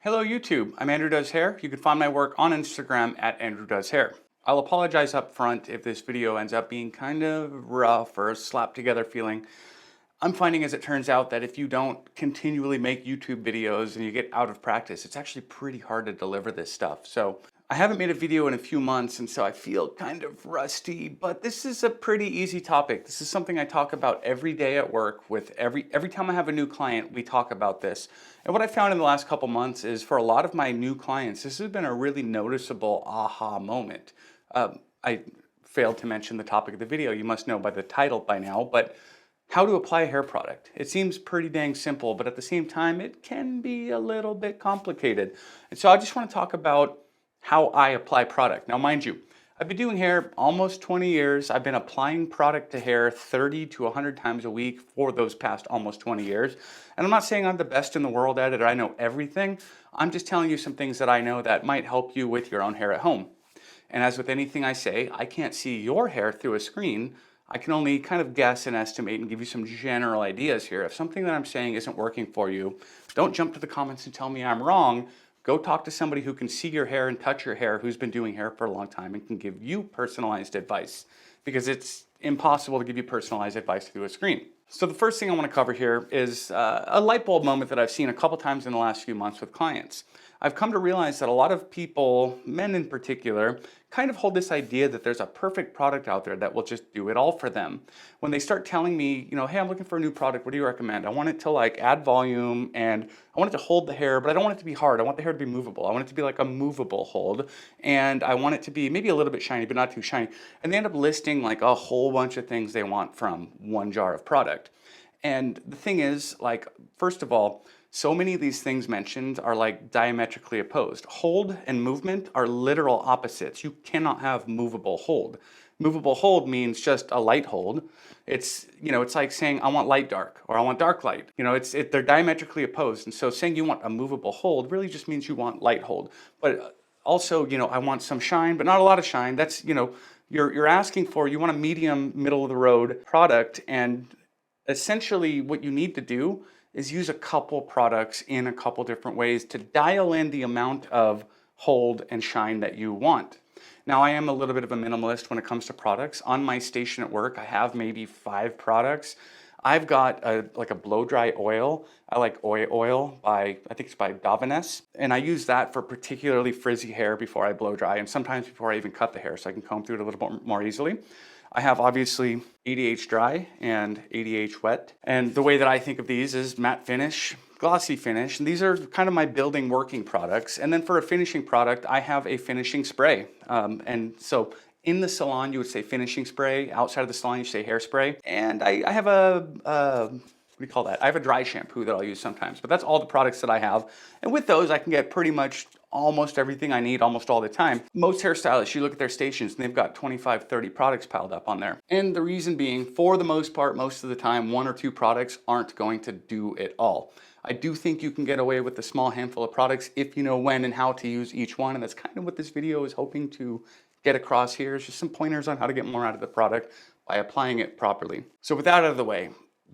Hello YouTube, I'm Andrew Does Hair. You can find my work on Instagram at Andrew Does Hair. I'll apologize up front if this video ends up being kind of rough or slapped together feeling. I'm finding as it turns out that if you don't continually make YouTube videos and you get out of practice, it's actually pretty hard to deliver this stuff. So I haven't made a video in a few months and so I feel kind of rusty, but this is a pretty easy topic. This is something I talk about every day at work with every time I have a new client, we talk about this. And what I found in the last couple months is for a lot of my new clients, this has been a really noticeable aha moment. I failed to mention the topic of the video. You must know by the title by now, but how to apply a hair product. It seems pretty dang simple, but at the same time, it can be a little bit complicated. And so I just want to talk about how I apply product. Now, mind you, I've been doing hair almost 20 years. I've been applying product to hair 30 to 100 times a week for those past almost 20 years. And I'm not saying I'm the best in the world at it or I know everything. I'm just telling you some things that I know that might help you with your own hair at home. And as with anything I say, I can't see your hair through a screen. I can only kind of guess and estimate and give you some general ideas here. If something that I'm saying isn't working for you, don't jump to the comments and tell me I'm wrong. Go talk to somebody who can see your hair and touch your hair, who's been doing hair for a long time and can give you personalized advice, because it's impossible to give you personalized advice through a screen. So the first thing I want to cover here is a light bulb moment that I've seen a couple times in the last few months with clients. I've come to realize that a lot of people, men in particular, kind of hold this idea that there's a perfect product out there that will just do it all for them. When they start telling me, hey, I'm looking for a new product, what do you recommend? I want it to like add volume and I want it to hold the hair, but I don't want it to be hard. I want the hair to be movable. I want it to be like a movable hold. And I want it to be maybe a little bit shiny, but not too shiny. And they end up listing like a whole bunch of things they want from one jar of product. And the thing is, like, first of all, so many of these things mentioned are like diametrically opposed. Hold and movement are literal opposites. You cannot have movable hold. Movable hold means just a light hold. It's like saying I want light dark or I want dark light. They're diametrically opposed. And so saying you want a movable hold really just means you want light hold. But also, I want some shine, but not a lot of shine. That's, you're asking for, you want a medium, middle of the road product. And essentially what you need to do is use a couple products in a couple different ways to dial in the amount of hold and shine that you want. Now, I am a little bit of a minimalist when it comes to products. On my station at work, I have maybe 5 products. I've got a blow dry oil. I like oil by, I think it's by Davines. And I use that for particularly frizzy hair before I blow dry and sometimes before I even cut the hair so I can comb through it a little bit more easily. I have obviously 80H dry and 80H wet. And the way that I think of these is matte finish, glossy finish. And these are kind of my building working products. And then for a finishing product, I have a finishing spray. And so in the salon, you would say finishing spray. Outside of the salon, you say hairspray. And I have what do you call that? I have a dry shampoo that I'll use sometimes, but that's all the products that I have. And with those, I can get pretty much almost everything I need almost all the time. Most hairstylists, you look at their stations and they've got 25, 30 products piled up on there. And the reason being, for the most part, most of the time, 1 or 2 products aren't going to do it all. I do think you can get away with a small handful of products if you know when and how to use each one. And that's kind of what this video is hoping to get across here, is just some pointers on how to get more out of the product by applying it properly. So with that out of the way,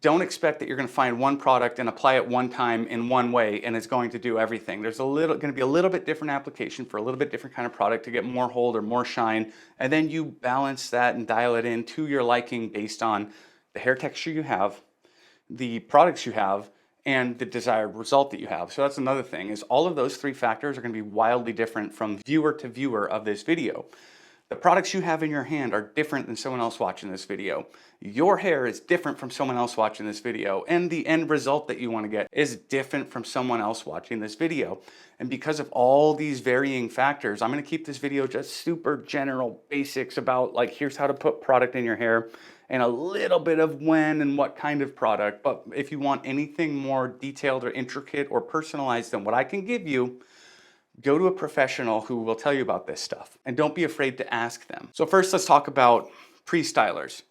don't expect that you're going to find one product and apply it one time in one way and it's going to do everything. There's going to be a little bit different application for a little bit different kind of product to get more hold or more shine. And then you balance that and dial it in to your liking based on the hair texture you have, the products you have, and the desired result that you have. So that's another thing, is all of those 3 factors are going to be wildly different from viewer to viewer of this video. The products you have in your hand are different than someone else watching this video. Your hair is different from someone else watching this video. And the end result that you want to get is different from someone else watching this video. And because of all these varying factors, I'm going to keep this video just super general basics about like, here's how to put product in your hair and a little bit of when and what kind of product. But if you want anything more detailed or intricate or personalized than what I can give you, go to a professional who will tell you about this stuff, and don't be afraid to ask them. So first, let's talk about pre-stylers.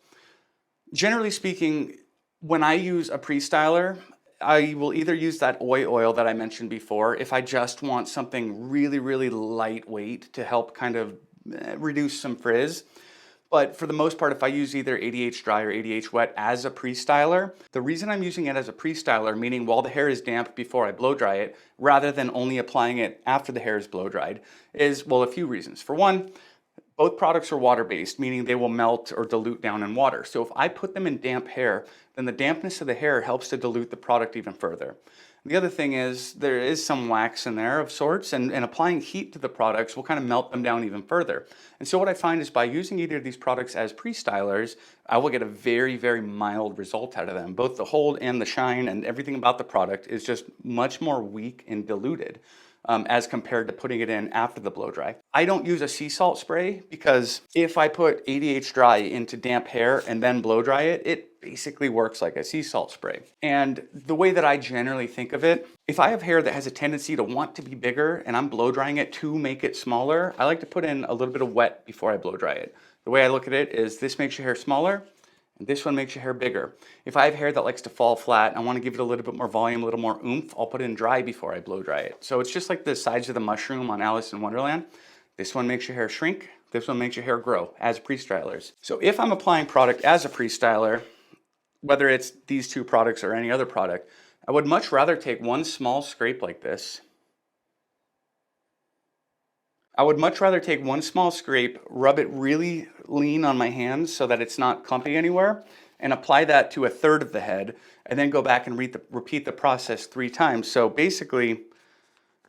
Generally speaking, when I use a pre-styler, I will either use that oil that I mentioned before if I just want something really, really lightweight to help kind of reduce some frizz. But for the most part, if I use either 80H dry or 80H wet as a pre-styler, the reason I'm using it as a pre-styler, meaning while the hair is damp before I blow dry it, rather than only applying it after the hair is blow dried, is, well, a few reasons. For one, both products are water-based, meaning they will melt or dilute down in water. So if I put them in damp hair, then the dampness of the hair helps to dilute the product even further. The other thing is there is some wax in there of sorts, and applying heat to the products will kind of melt them down even further. And so what I find is by using either of these products as pre-stylers, I will get a very, very mild result out of them. Both the hold and the shine and everything about the product is just much more weak and diluted. As compared to putting it in after the blow dry. I don't use a sea salt spray because if I put 80H dry into damp hair and then blow dry it, it basically works like a sea salt spray. And the way that I generally think of it, if I have hair that has a tendency to want to be bigger and I'm blow drying it to make it smaller, I like to put in a little bit of wet before I blow dry it. The way I look at it is this makes your hair smaller, and this one makes your hair bigger. If I have hair that likes to fall flat and I want to give it a little bit more volume, a little more oomph, I'll put it in dry before I blow dry it. So it's just like the sides of the mushroom on Alice in Wonderland. This one makes your hair shrink, this one makes your hair grow as pre-stylers. So if I'm applying product as a pre-styler, whether it's these two products or any other product, I would much rather take one small scrape like this. I would much rather take one small scrape, rub it really lean on my hands so that it's not clumpy anywhere, and apply that to a third of the head, and then go back and repeat the process 3 times. So basically,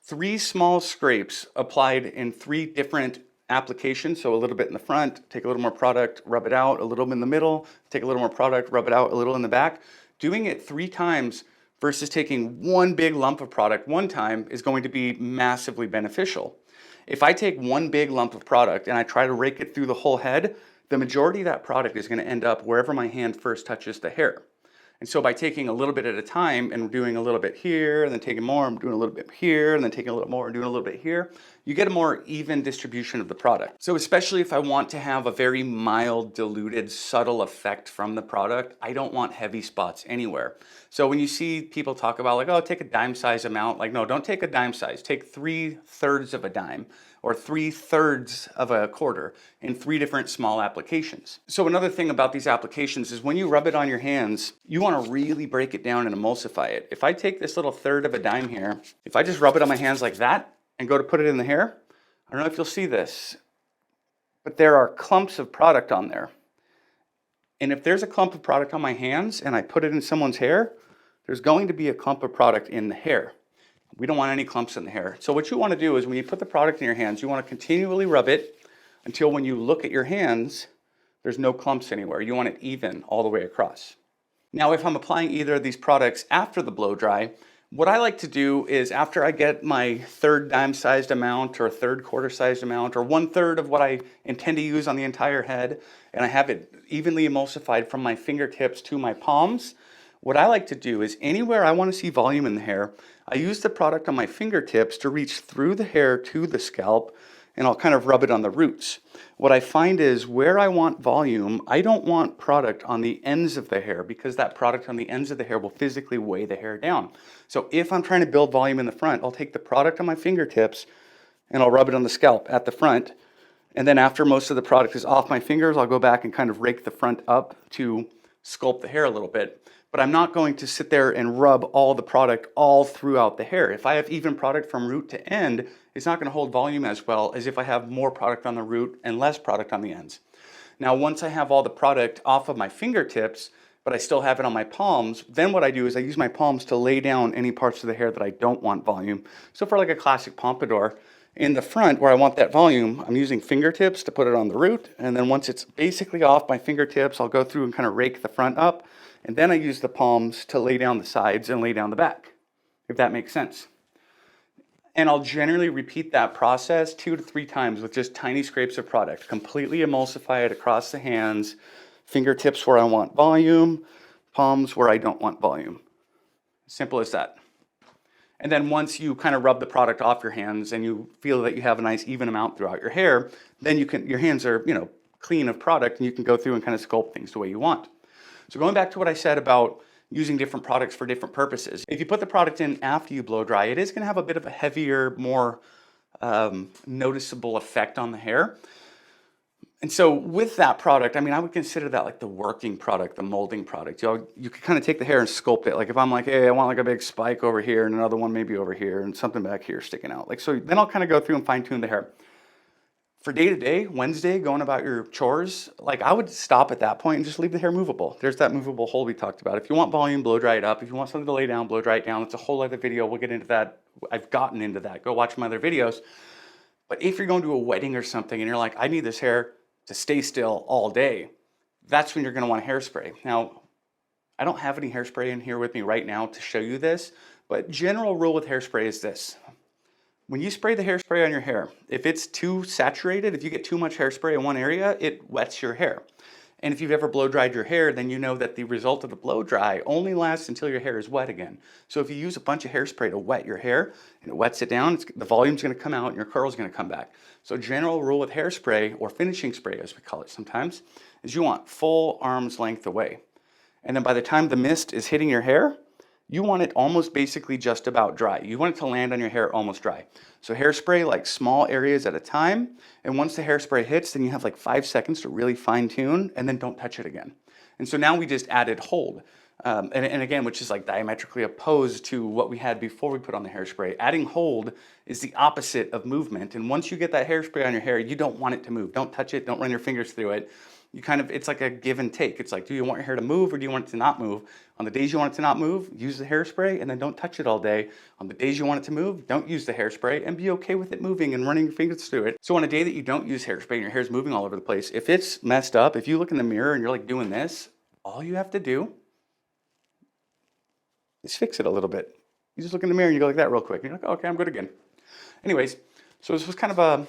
3 small scrapes applied in 3 different applications. So a little bit in the front, take a little more product, rub it out, a little in the middle, take a little more product, rub it out, a little in the back. Doing it 3 times versus taking one big lump of product one time is going to be massively beneficial. If I take one big lump of product and I try to rake it through the whole head, the majority of that product is going to end up wherever my hand first touches the hair. And so by taking a little bit at a time and doing a little bit here, and then taking more, I'm doing a little bit here, and then taking a little more and doing a little bit here, you get a more even distribution of the product. So especially if I want to have a very mild, diluted, subtle effect from the product, I don't want heavy spots anywhere. So when you see people talk about like, oh, take a dime size amount, like, no, don't take a dime size, take 3/3 of a dime or 3/3 of a quarter in 3 different small applications. So another thing about these applications is when you rub it on your hands, you want to really break it down and emulsify it. If I take this little third of a dime here, if I just rub it on my hands like that and go to put it in the hair, I don't know if you'll see this, but there are clumps of product on there. And if there's a clump of product on my hands and I put it in someone's hair, there's going to be a clump of product in the hair. We don't want any clumps in the hair. So what you want to do is when you put the product in your hands, you want to continually rub it until when you look at your hands, there's no clumps anywhere. You want it even all the way across. Now, if I'm applying either of these products after the blow dry, what I like to do is after I get my 1/3 dime sized amount or 1/3 quarter sized amount or 1/3 of what I intend to use on the entire head, and I have it evenly emulsified from my fingertips to my palms, what I like to do is anywhere I want to see volume in the hair, I use the product on my fingertips to reach through the hair to the scalp, and I'll kind of rub it on the roots. What I find is where I want volume, I don't want product on the ends of the hair because that product on the ends of the hair will physically weigh the hair down. So if I'm trying to build volume in the front, I'll take the product on my fingertips and I'll rub it on the scalp at the front. And then after most of the product is off my fingers, I'll go back and kind of rake the front up to sculpt the hair a little bit. But I'm not going to sit there and rub all the product all throughout the hair. If I have even product from root to end, it's not going to hold volume as well as if I have more product on the root and less product on the ends. Now, once I have all the product off of my fingertips, but I still have it on my palms, then what I do is I use my palms to lay down any parts of the hair that I don't want volume. So for like a classic pompadour, in the front where I want that volume, I'm using fingertips to put it on the root. And then once it's basically off my fingertips, I'll go through and kind of rake the front up. And then I use the palms to lay down the sides and lay down the back, if that makes sense. And I'll generally repeat that process 2 to 3 times with just tiny scrapes of product. Completely emulsify it across the hands, fingertips where I want volume, palms where I don't want volume. Simple as that. And then once you kind of rub the product off your hands and you feel that you have a nice even amount throughout your hair, then your hands are, clean of product and you can go through and kind of sculpt things the way you want. So going back to what I said about using different products for different purposes. If you put the product in after you blow dry, it is going to have a bit of a heavier, more noticeable effect on the hair. And so with that product, I mean, I would consider that like the working product, the molding product. You could kind of take the hair and sculpt it. Like if I'm like, hey, I want like a big spike over here and another one maybe over here and something back here sticking out. Like, so then I'll kind of go through and fine tune the hair. For day to day, Wednesday, going about your chores, like I would stop at that point and just leave the hair movable. There's that movable hold we talked about. If you want volume, blow dry it up. If you want something to lay down, blow dry it down. It's a whole other video. We'll get into that. I've gotten into that. Go watch my other videos. But if you're going to a wedding or something and you're like, I need this hair to stay still all day, that's when you're going to want a hairspray. Now, I don't have any hairspray in here with me right now to show you this, but general rule with hairspray is this. When you spray the hairspray on your hair, if it's too saturated, if you get too much hairspray in one area, it wets your hair. And if you've ever blow dried your hair, then you know that the result of the blow dry only lasts until your hair is wet again. So if you use a bunch of hairspray to wet your hair and it wets it down, the volume's going to come out and your curl's going to come back. So general rule with hairspray, or finishing spray as we call it sometimes, is you want full arm's length away. And then by the time the mist is hitting your hair, you want it almost basically just about dry. You want it to land on your hair almost dry. So hairspray like small areas at a time. And once the hairspray hits, then you have like 5 seconds to really fine tune and then don't touch it again. And so now we just added hold. And again, which is like diametrically opposed to what we had before we put on the hairspray. Adding hold is the opposite of movement. And once you get that hairspray on your hair, you don't want it to move. Don't touch it. Don't run your fingers through it. You kind of, it's like a give and take. It's like, do you want your hair to move or do you want it to not move? On the days you want it to not move, use the hairspray and then don't touch it all day. On the days you want it to move, don't use the hairspray and be okay with it moving and running your fingers through it. So on a day that you don't use hairspray and your hair's moving all over the place, if it's messed up, if you look in the mirror and you're like doing this, all you have to do is fix it a little bit. You just look in the mirror and you go like that real quick. And you're like, oh, okay, I'm good again. Anyways, so this was kind of a,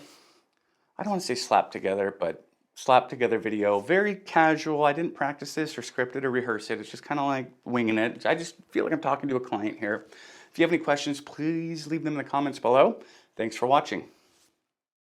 I don't want to say slap together, but slap together video, very casual. I didn't practice this or script it or rehearse it. It's just kind of like winging it. I just feel like I'm talking to a client here. If you have any questions, please leave them in the comments below. Thanks for watching.